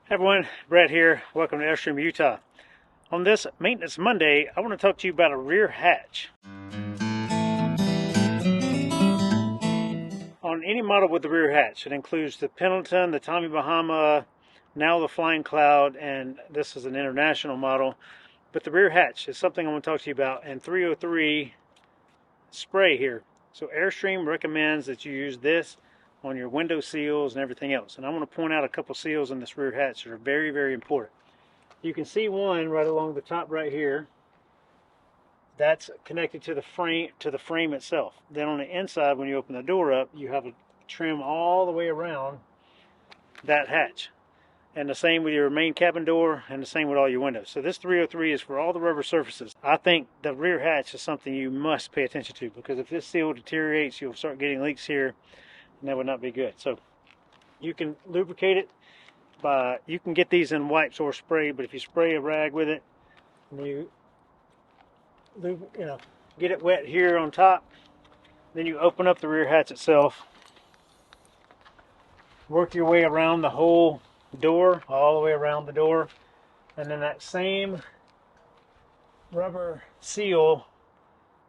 Hey everyone, Brad here. Welcome to Airstream, Utah. On this Maintenance Monday, I want to talk to you about a rear hatch. On any model with the rear hatch, it includes the Pendleton, the Tommy Bahama, now the Flying Cloud, and this is an international model. But the rear hatch is something I want to talk to you about, and 303 spray here. So Airstream recommends that you use this on your window seals and everything else. And I want to point out a couple seals in this rear hatch that are very, very important. You can see one right along the top right here. That's connected to the frame itself. Then on the inside, when you open the door up, you have a trim all the way around that hatch. And the same with your main cabin door, and the same with all your windows. So this 303 is for all the rubber surfaces. I think the rear hatch is something you must pay attention to, because if this seal deteriorates, you'll start getting leaks here, and that would not be good. So you can lubricate it by, you can get these in wipes or spray, but if you spray a rag with it, and you get it wet here on top, then you open up the rear hatch itself, work your way around the whole door, all the way around the door, and then that same rubber seal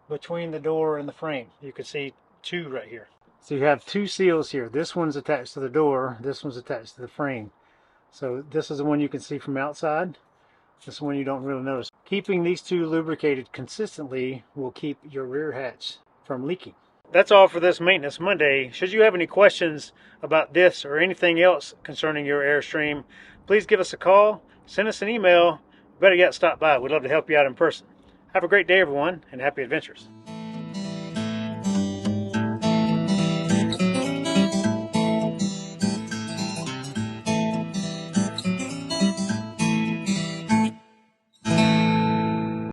between the door and the frame. You can see two right here. So you have two seals here. This one's attached to the door, this one's attached to the frame. So this is the one you can see from outside. This is one you don't really notice. Keeping these two lubricated consistently will keep your rear hatch from leaking. That's all for this Maintenance Monday. Should you have any questions about this or anything else concerning your Airstream, please give us a call, send us an email, better yet stop by. We'd love to help you out in person. Have a great day everyone, and happy adventures.